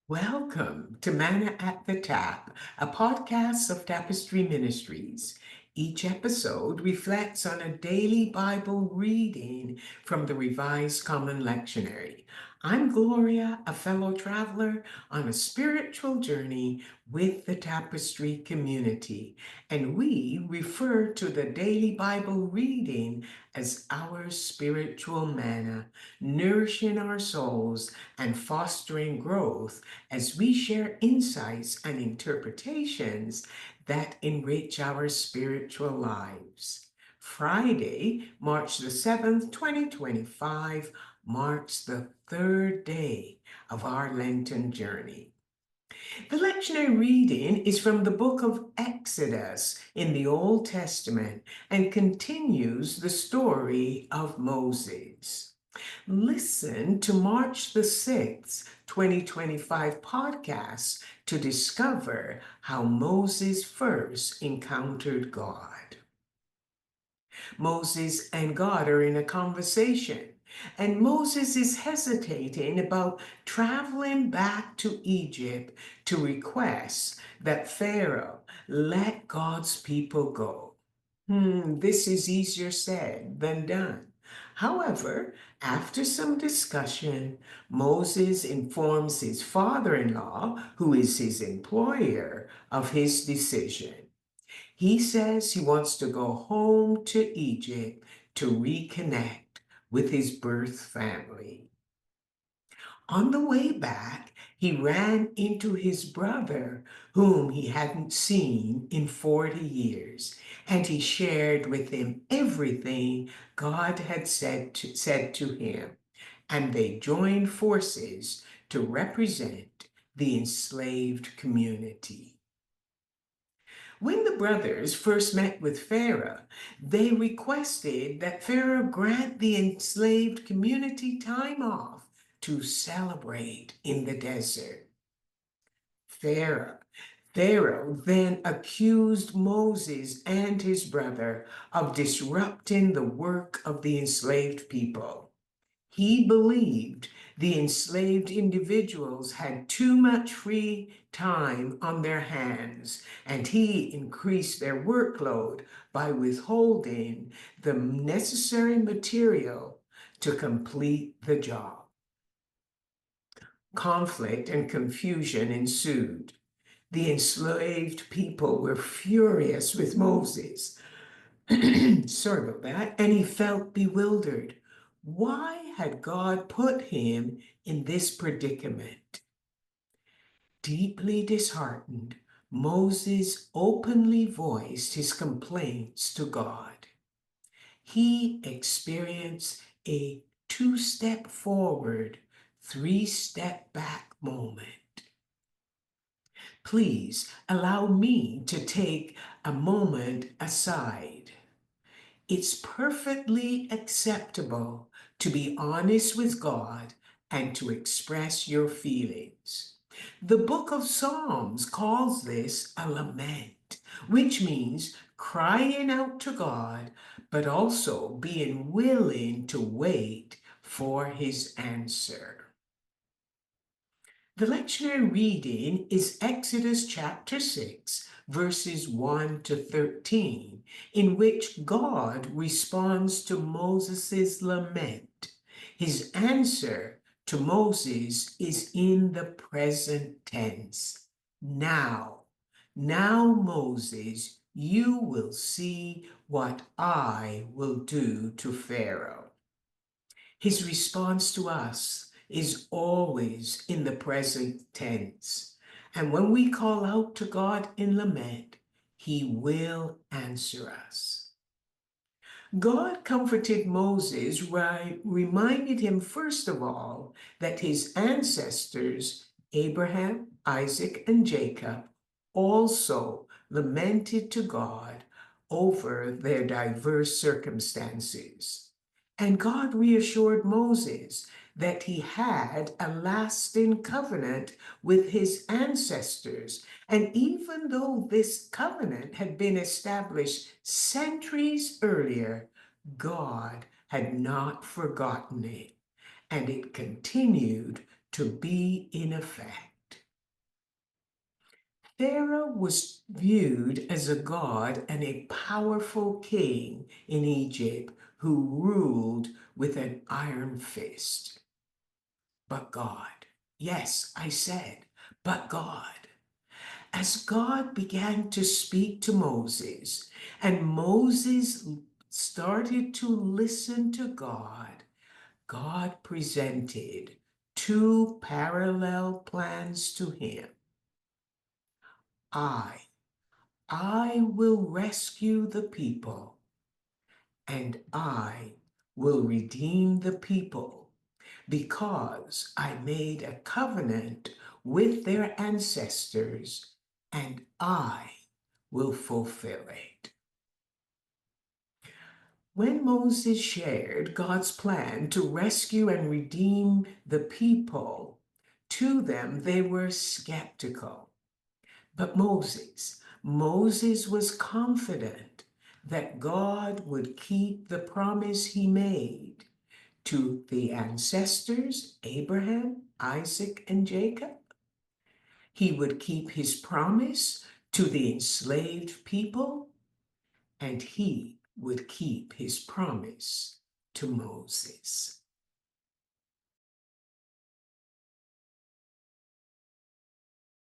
Welcome to Manna at the Tap, a podcast of Tapestry Ministries. Each episode reflects on a daily Bible reading from the Revised Common Lectionary. I'm Gloria, a fellow traveler on a spiritual journey with the Tapestry community, and we refer to the daily Bible reading as our spiritual manna, nourishing our souls and fostering growth as we share insights and interpretations that enrich our spiritual lives. Friday, March the 7th, 2025, marks the third day of our Lenten journey. The lectionary reading is from the book of Exodus in the Old Testament and continues the story of Moses. Listen to March the 6th, 2025 podcast to discover how Moses first encountered God. Moses and God are in a conversation, and Moses is hesitating about traveling back to Egypt to request that Pharaoh let God's people go. This is easier said than done. However, after some discussion, Moses informs his father-in-law, who is his employer, of his decision. He says he wants to go home to Egypt to reconnect with his birth family. On the way back, he ran into his brother, whom he hadn't seen in 40 years, and he shared with him everything God had said to him, and they joined forces to represent the enslaved community. When the brothers first met with Pharaoh, they requested that Pharaoh grant the enslaved community time off to celebrate in the desert. Pharaoh, Pharaoh then accused Moses and his brother of disrupting the work of the enslaved people. He believed the enslaved individuals had too much free time on their hands, and he increased their workload by withholding the necessary material to complete the job. Conflict and confusion ensued. The enslaved people were furious with Moses. Sorry about that. And he felt bewildered. Why had God put him in this predicament? Deeply disheartened, Moses openly voiced his complaints to God. He experienced a two-step forward, three-step back moment. Please allow me to take a moment aside. It's perfectly acceptable to be honest with God and to express your feelings. The book of Psalms calls this a lament, which means crying out to God, but also being willing to wait for his answer. The lectionary reading is Exodus chapter 6, verses 1 to 13, in which God responds to Moses' lament. His answer to Moses is in the present tense. Now, Moses, you will see what I will do to Pharaoh. His response to us is always in the present tense. And when we call out to God in lament, he will answer us. God comforted Moses, reminded him first of all that his ancestors, Abraham, Isaac, and Jacob, also lamented to God over their diverse circumstances. And God reassured Moses that he had a lasting covenant with his ancestors. And even though this covenant had been established centuries earlier, God had not forgotten it, and it continued to be in effect. Pharaoh was viewed as a god and a powerful king in Egypt who ruled with an iron fist. But God, yes, I said, but God. As God began to speak to Moses, and Moses started to listen to God, God presented two parallel plans to him. I, I will rescue the people, and I will redeem the people, because I made a covenant with their ancestors, and I will fulfill it. When Moses shared God's plan to rescue and redeem the people to them, they were skeptical. But Moses was confident that God would keep the promise he made to the ancestors, Abraham, Isaac, and Jacob. He would keep his promise to the enslaved people, and he would keep his promise to Moses.